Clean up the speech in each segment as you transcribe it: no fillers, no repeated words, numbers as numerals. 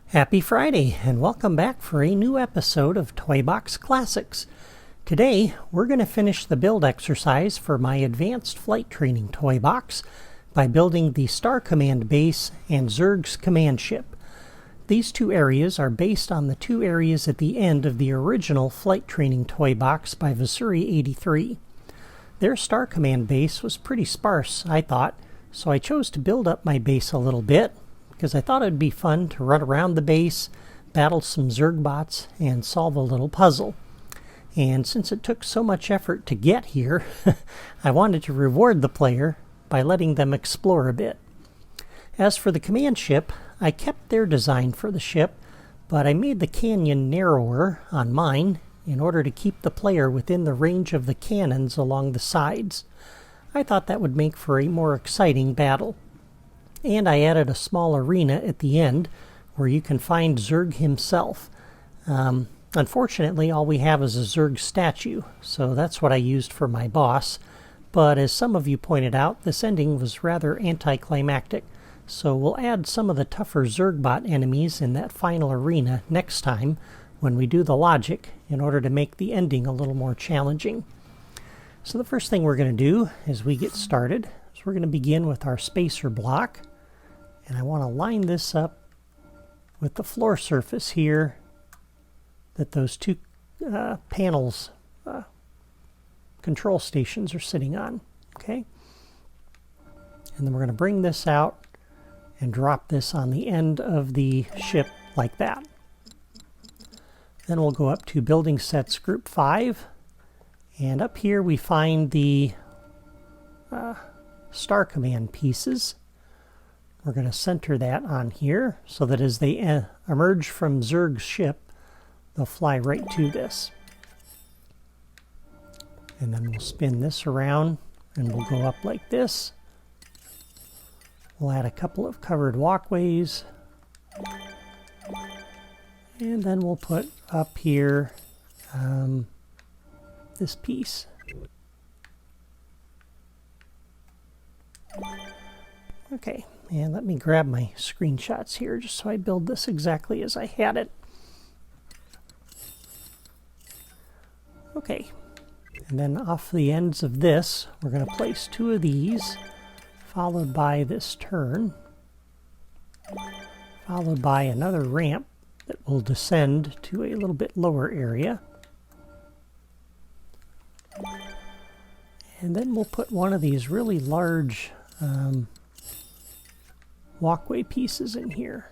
Happy Friday, and welcome back for a new episode of Toy Box Classics. Today, we're going to finish the build exercise for my Advanced Flight Training Toy Box by building the Star Command base and Zurg's command ship. These two areas are based on the two areas at the end of the original Flight Training Toy Box by Vasuri 83. Their Star Command base was pretty sparse, I thought, so I chose to build up my base a little bit, because I thought it would be fun to run around the base, battle some Zurg bots, and solve a little puzzle. And since it took so much effort to get here, I wanted to reward the player by letting them explore a bit. As for the command ship, I kept their design for the ship, but I made the canyon narrower on mine in order to keep the player within the range of the cannons along the sides. I thought that would make for a more exciting battle. And I added a small arena at the end where you can find Zurg himself. Unfortunately, all we have is a Zurg statue, so that's what I used for my boss. But as some of you pointed out, this ending was rather anticlimactic, so we'll add some of the tougher Zurgbot enemies in that final arena next time when we do the logic in order to make the ending a little more challenging. So the first thing we're going to do as we get started is we're going to begin with our spacer block. And I want to line this up with the floor surface here that those two panels, control stations, are sitting on. Okay? And then we're going to bring this out and drop this on the end of the ship like that. Then we'll go up to Building Sets Group 5. And up here we find the Star Command pieces. We're going to center that on here so that as they emerge from Zurg's ship, they'll fly right to this. And then we'll spin this around and we'll go up like this. We'll add a couple of covered walkways. And then we'll put up here this piece. Okay. And let me grab my screenshots here just so I build this exactly as I had it. Okay, and then off the ends of this, we're going to place two of these, followed by this turn, followed by another ramp that will descend to a little bit lower area. And then we'll put one of these really large walkway pieces in here.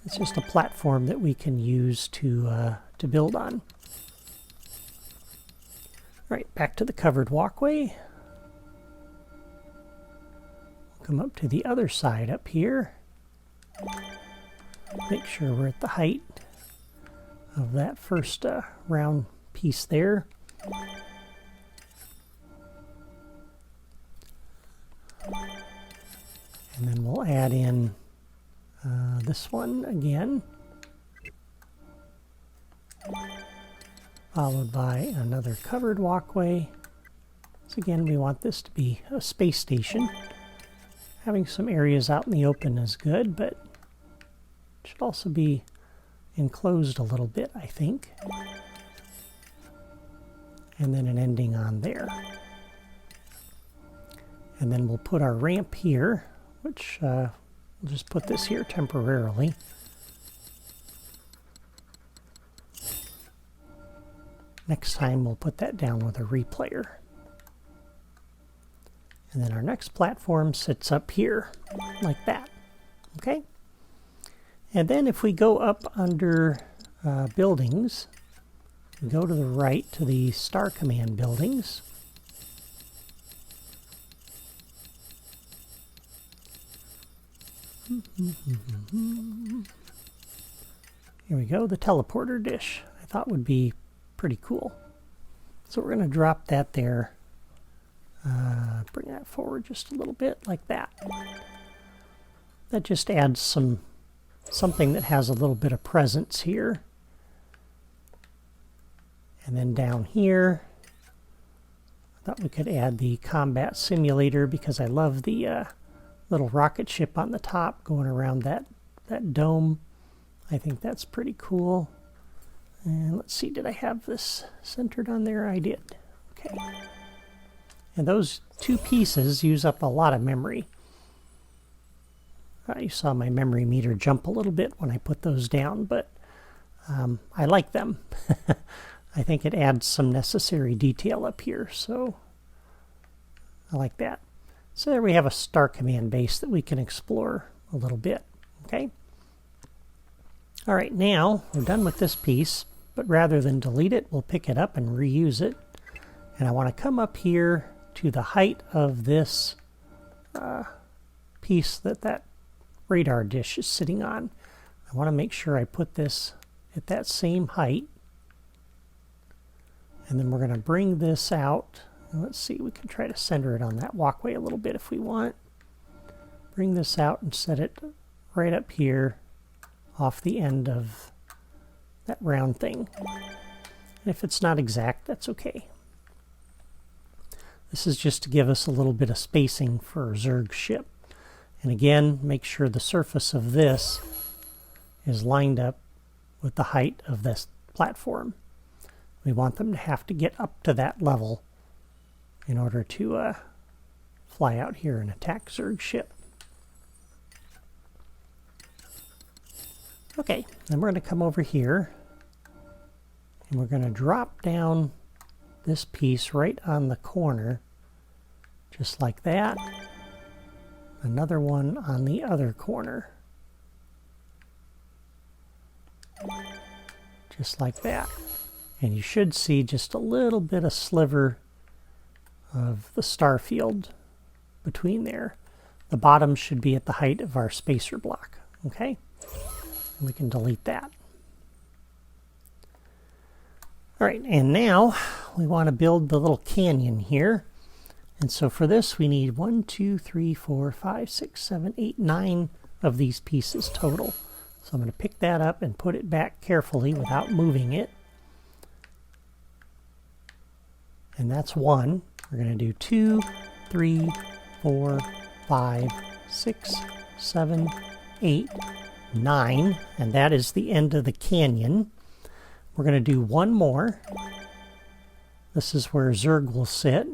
It's just a platform that we can use to build on. Right, back to the covered walkway. We'll come up to the other side up here. Make sure we're at the height of that first round piece there. And then we'll add in this one again, followed by another covered walkway. So again, we want this to be a space station. Having some areas out in the open is good, but it should also be enclosed a little bit, I think. And then an ending on there. And then we'll put our ramp here, which we'll just put this here temporarily. Next time we'll put that down with a replayer. And then our next platform sits up here, like that. Okay? And then if we go up under buildings, we go to the right to the Star Command buildings. Here we go, the teleporter dish. I thought would be pretty cool. So we're going to drop that there. Bring that forward just a little bit, like that. That just adds something that has a little bit of presence here. And then down here, I thought we could add the combat simulator because I love the little rocket ship on the top going around that dome. I think that's pretty cool. And let's see, did I have this centered on there? I did. Okay. And those two pieces use up a lot of memory. You saw my memory meter jump a little bit when I put those down, but I like them. I think it adds some necessary detail up here, so I like that. So there we have a Star Command base that we can explore a little bit. Okay. All right, now we're done with this piece, but rather than delete it, we'll pick it up and reuse it. And I want to come up here to the height of this piece that radar dish is sitting on. I want to make sure I put this at that same height. And then we're going to bring this out. And let's see, we can try to center it on that walkway a little bit if we want. Bring this out and set it right up here off the end of that round thing. And if it's not exact, that's okay. This is just to give us a little bit of spacing for Zurg's ship. And again, make sure the surface of this is lined up with the height of this platform. We want them to have to get up to that level in order to fly out here and attack Zurg's ship. Okay, then we're going to come over here and we're going to drop down this piece right on the corner, just like that. Another one on the other corner, just like that. And you should see just a little bit of sliver of the star field between there. The bottom should be at the height of our spacer block. Okay? And we can delete that. All right, and now we want to build the little canyon here. And so for this, we need 1, 2, 3, 4, 5, 6, 7, 8, 9 of these pieces total. So I'm going to pick that up and put it back carefully without moving it. And that's 1. We're going to do 2, 3, 4, 5, 6, 7, 8, 9. And that is the end of the canyon. We're going to do one more. This is where Zurg will sit.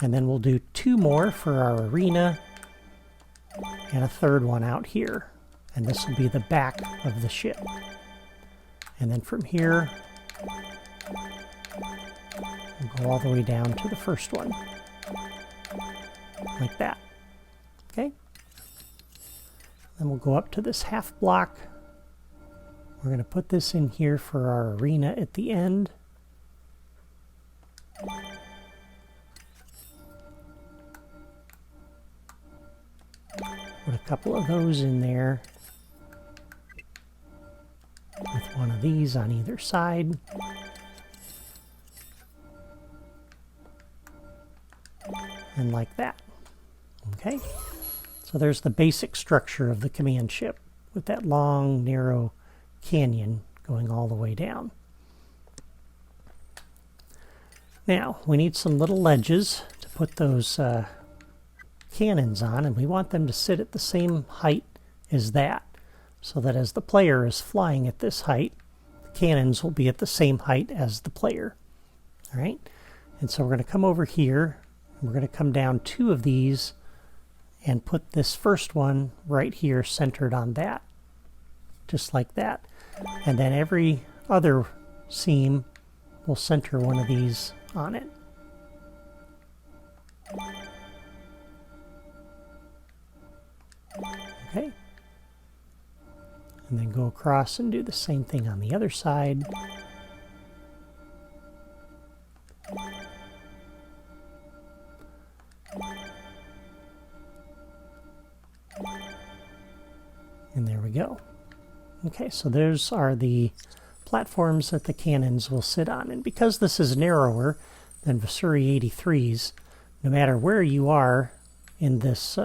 And then we'll do 2 more for our arena. And a third one out here. And this will be the back of the ship. And then from here, we'll go all the way down to the first one. Like that. Okay? Then we'll go up to this half block. We're going to put this in here for our arena at the end. Put a couple of those in there with one of these on either side. And like that. Okay? So there's the basic structure of the command ship with that long, narrow canyon going all the way down. Now, we need some little ledges to put those cannons on, and we want them to sit at the same height as that, so that as the player is flying at this height, the cannons will be at the same height as the player. All right? And so we're going to come over here, and we're going to come down 2 of these and put this first one right here centered on that, just like that. And then every other seam will center one of these on it. Okay. And then go across and do the same thing on the other side. And there we go. Okay, so those are the platforms that the cannons will sit on. And because this is narrower than Vissuri 83's, no matter where you are in this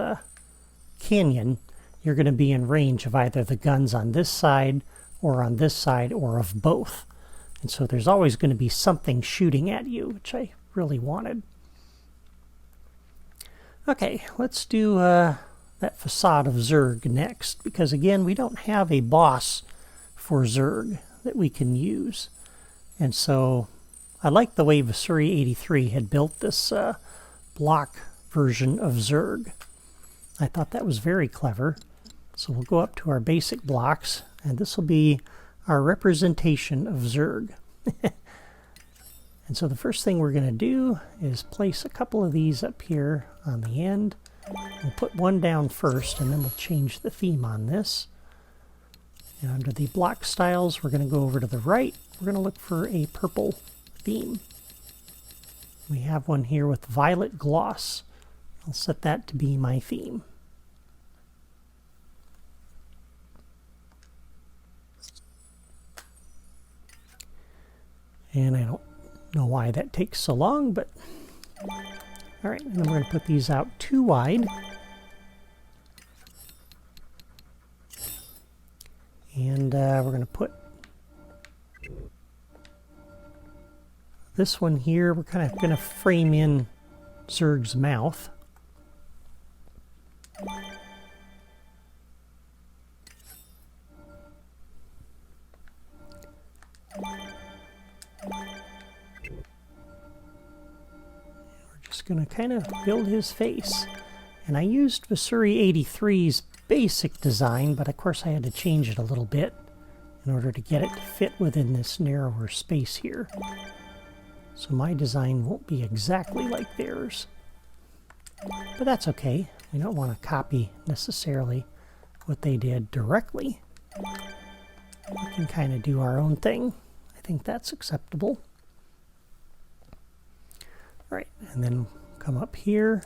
canyon, you're going to be in range of either the guns on this side or on this side or of both. And so there's always going to be something shooting at you, which I really wanted. Okay, let's do that facade of Zurg next, because again, we don't have a boss for Zurg that we can use. And so I like the way Vasuri 83 had built this block version of Zurg. I thought that was very clever. So we'll go up to our basic blocks, and this will be our representation of Zurg. And so the first thing we're going to do is place a couple of these up here on the end. We'll put one down first, and then we'll change the theme on this. And under the block styles, we're going to go over to the right. We're going to look for a purple theme. We have one here with violet gloss. I'll set that to be my theme. And I don't know why that takes so long, but all right, and then we're going to put these out too wide. And we're going to put this one here. We're kind of going to frame in Zurg's mouth. Going to kind of build his face. And I used Vasuri 83's basic design, but of course I had to change it a little bit in order to get it to fit within this narrower space here. So my design won't be exactly like theirs. But that's okay. We don't want to copy necessarily what they did directly. We can kind of do our own thing. I think that's acceptable. Right, and then come up here.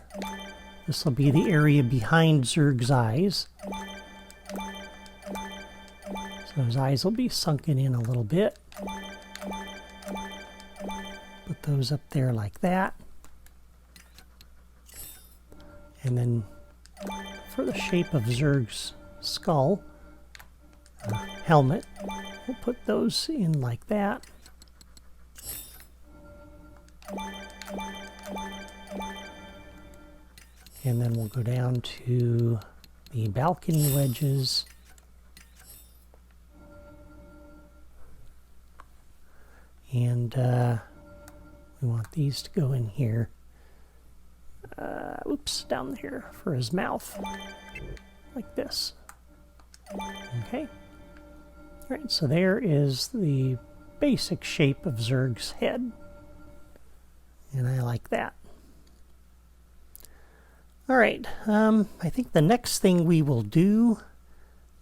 This will be the area behind Zurg's eyes. So his eyes will be sunken in a little bit. Put those up there like that. And then for the shape of Zurg's skull, helmet, we'll put those in like that. And then we'll go down to the balcony wedges. And we want these to go in here. Oops, down here for his mouth. Like this. Okay. All right, so there is the basic shape of Zurg's head. And I like that. All right, I think the next thing we will do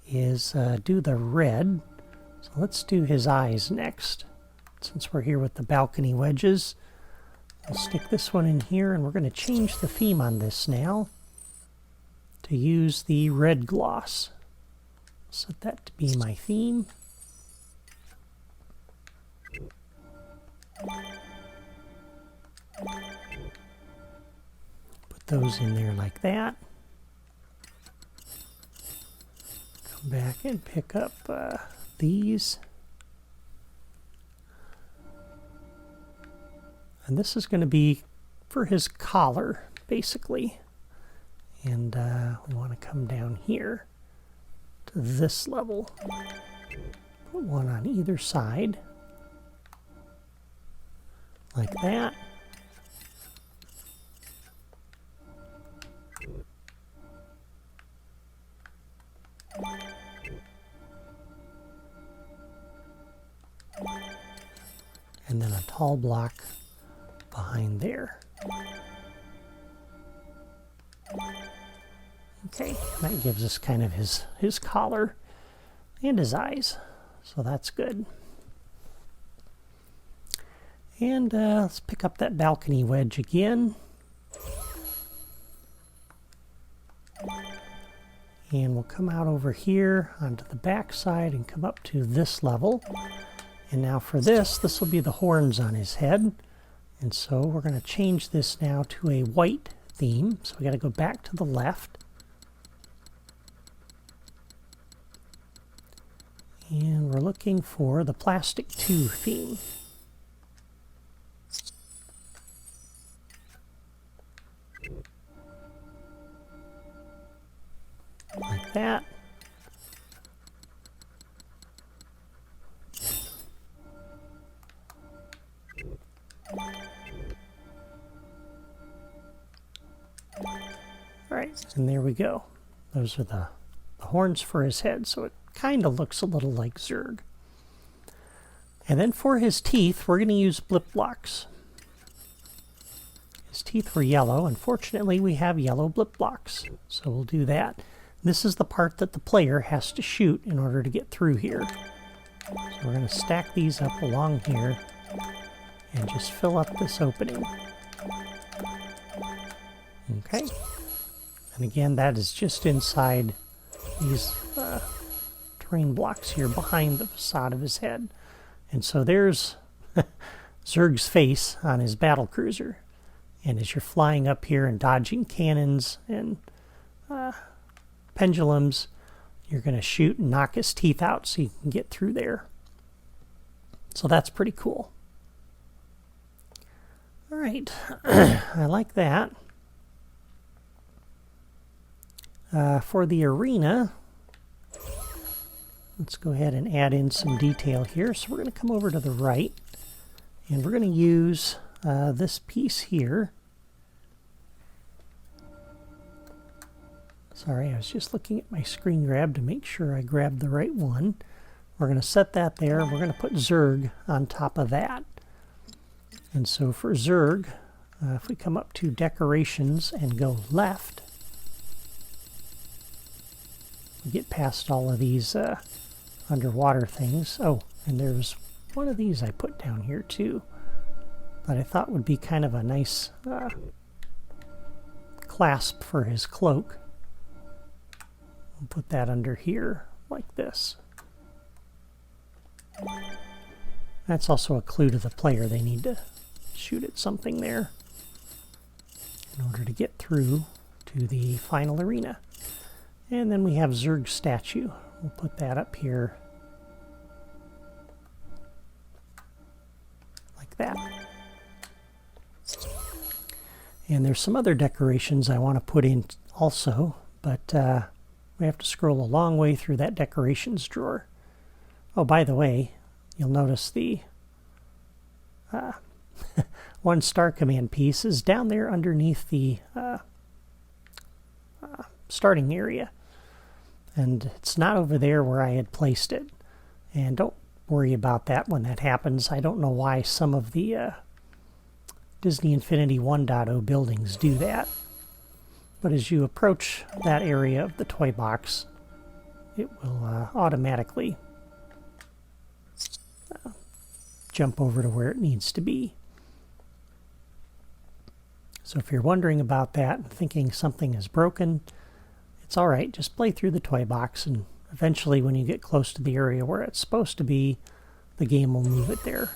is do the red. So let's do his eyes next. Since we're here with the balcony wedges, we'll stick this one in here, and we're going to change the theme on this now to use the red gloss. Set that to be my theme. Those in there like that. Come back and pick up these. And this is going to be for his collar, basically. And we want to come down here to this level. Put one on either side. Like that. And then a tall block behind there. Okay, that gives us kind of his collar and his eyes, so that's good. And let's pick up that balcony wedge again. And we'll come out over here onto the back side and come up to this level. And now for this will be the horns on his head. And so we're going to change this now to a white theme. So we got to go back to the left. And we're looking for the Plastic 2 theme. And there we go. Those are the horns for his head, so it kind of looks a little like Zurg. And then for his teeth, we're going to use blip blocks. His teeth were yellow. Unfortunately, we have yellow blip blocks, so we'll do that. This is the part that the player has to shoot in order to get through here. So we're going to stack these up along here and just fill up this opening. Okay. And again, that is just inside these terrain blocks here behind the facade of his head. And so there's Zurg's face on his battle cruiser. And as you're flying up here and dodging cannons and pendulums, you're going to shoot and knock his teeth out so you can get through there. So that's pretty cool. All right, I like that. For the arena, let's go ahead and add in some detail here. So we're going to come over to the right, and we're going to use this piece here. Sorry, I was just looking at my screen grab to make sure I grabbed the right one. We're going to set that there. We're going to put Zurg on top of that. And so for Zurg, if we come up to decorations and go left, we get past all of these underwater things. Oh, and there's one of these I put down here too that I thought would be kind of a nice clasp for his cloak. We'll put that under here like this. That's also a clue to the player. They need to shoot at something there in order to get through to the final arena. And then we have Zurg's statue. We'll put that up here like that. And there's some other decorations I want to put in also, but we have to scroll a long way through that decorations drawer. Oh, by the way, you'll notice the 1 star command piece is down there underneath the starting area. And it's not over there where I had placed it. And don't worry about that when that happens. I don't know why some of the Disney Infinity 1.0 buildings do that. But as you approach that area of the toy box, it will automatically jump over to where it needs to be. So if you're wondering about that and thinking something is broken, it's all right. Just play through the toy box, and eventually when you get close to the area where it's supposed to be, the game will move it there.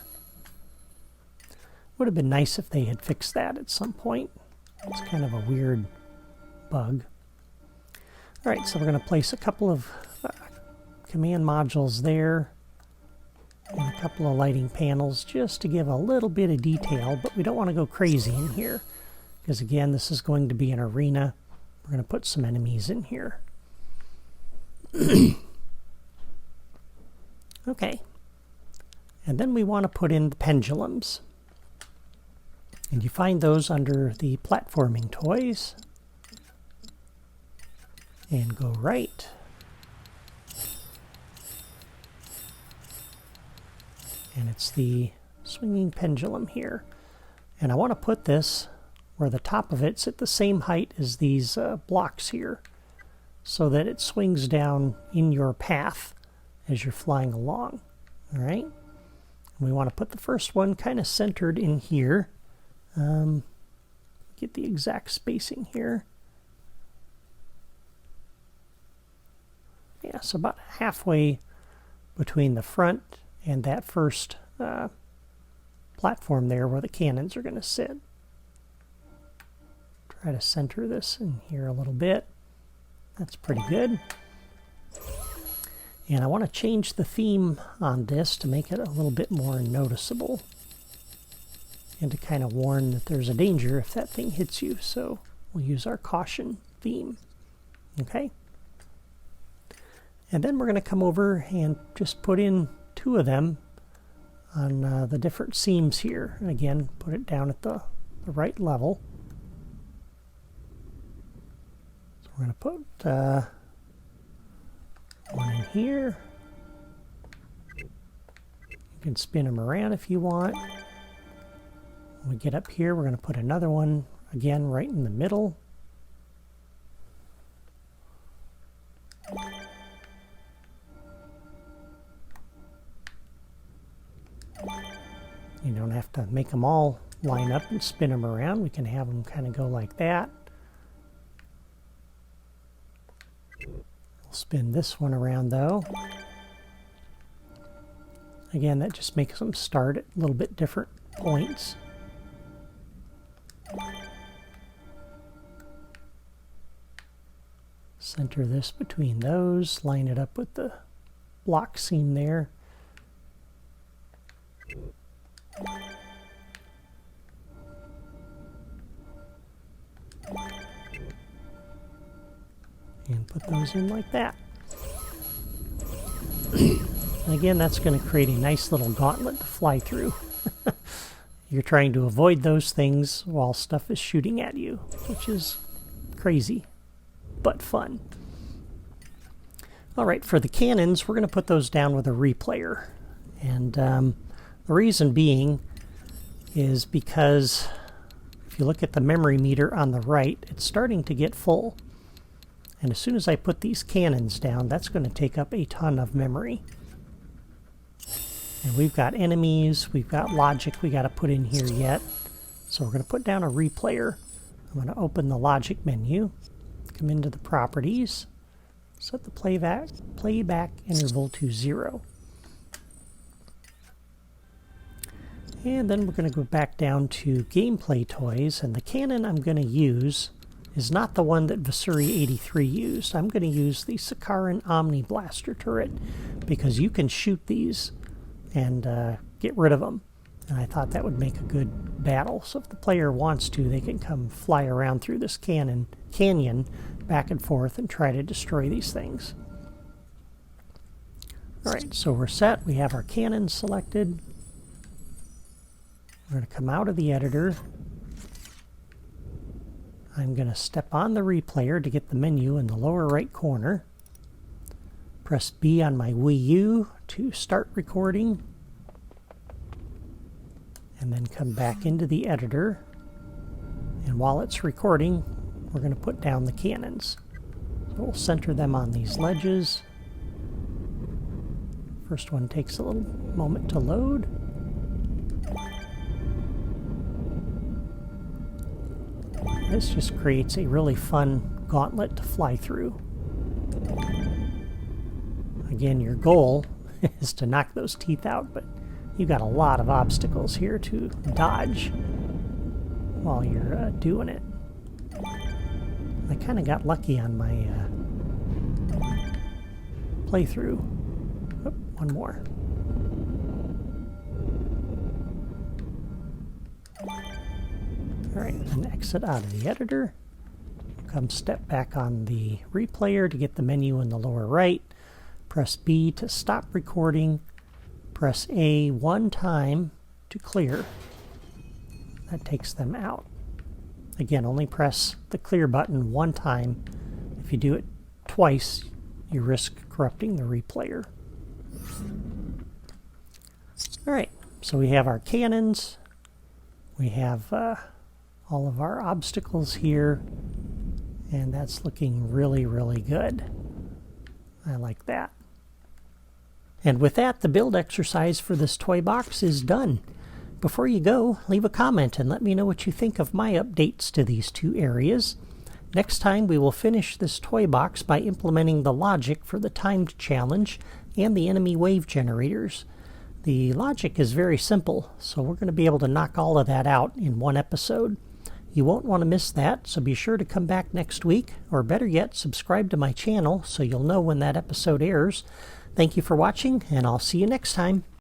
Would have been nice if they had fixed that at some point. It's kind of a weird bug. All right, so we're going to place a couple of command modules there and a couple of lighting panels just to give a little bit of detail, but we don't want to go crazy in here because, again, this is going to be an arena. We're going to put some enemies in here. Okay. And then we want to put in the pendulums. And you find those under the platforming toys. And go right. And it's the swinging pendulum here. And I want to put this where the top of it's at the same height as these blocks here, so that it swings down in your path as you're flying along. All right? And we want to put the first one kind of centered in here. Get the exact spacing here. Yeah, so about halfway between the front and that first platform there where the cannons are going to sit. Try to center this in here a little bit. That's pretty good. And I want to change the theme on this to make it a little bit more noticeable and to kind of warn that there's a danger if that thing hits you. So we'll use our caution theme. Okay? And then we're going to come over and just put in 2 of them on the different seams here. And again, put it down at the right level. So We're going to put one in here. You can spin them around if you want. When we get up here, we're going to put another one again right in the middle. You don't have to make them all line up and spin them around. We can have them kind of go like that. We'll spin this one around though. Again, that just makes them start at a little bit different points. Center this between those, line it up with the block seam there. And put those in like that. And again, that's going to create a nice little gauntlet to fly through. You're trying to avoid those things while stuff is shooting at you, which is crazy, but fun. All right, for the cannons, we're going to put those down with a replayer. And the reason being is because if you look at the memory meter on the right, it's starting to get full. And as soon as I put these cannons down, that's going to take up a ton of memory. And we've got enemies, we've got logic we got to put in here yet. So we're going to put down a replayer. I'm going to open the logic menu, come into the properties, set the playback interval to 0. And then we're going to go back down to gameplay toys, and the cannon I'm going to use is not the one that Vasuri83 used. I'm going to use the Sakaran Omni Blaster turret because you can shoot these and get rid of them. And I thought that would make a good battle. So if the player wants to, they can come fly around through this canyon back and forth and try to destroy these things. Alright, so we're set. We have our cannon selected. We're going to come out of the editor. I'm going to step on the replayer to get the menu in the lower right corner. Press B on my Wii U to start recording. And then come back into the editor. And while it's recording, we're going to put down the cannons. So we'll center them on these ledges. First one takes a little moment to load. This just creates a really fun gauntlet to fly through. Again, your goal is to knock those teeth out, but you've got a lot of obstacles here to dodge while you're doing it. I kind of got lucky on my playthrough. Oh, one more. Alright, then exit out of the editor. Come step back on the replayer to get the menu in the lower right. Press B to stop recording. Press A one time to clear. That takes them out. Again, only press the clear button one time. If you do it twice, you risk corrupting the replayer. Alright, so we have our cannons. We have all of our obstacles here, and that's looking really, really good. I like that. And with that, the build exercise for this toy box is done. Before you go, leave a comment and let me know what you think of my updates to these two areas. Next time, we will finish this toy box by implementing the logic for the timed challenge and the enemy wave generators. The logic is very simple, so we're going to be able to knock all of that out in one episode. You won't want to miss that, so be sure to come back next week, or better yet, subscribe to my channel so you'll know when that episode airs. Thank you for watching, and I'll see you next time.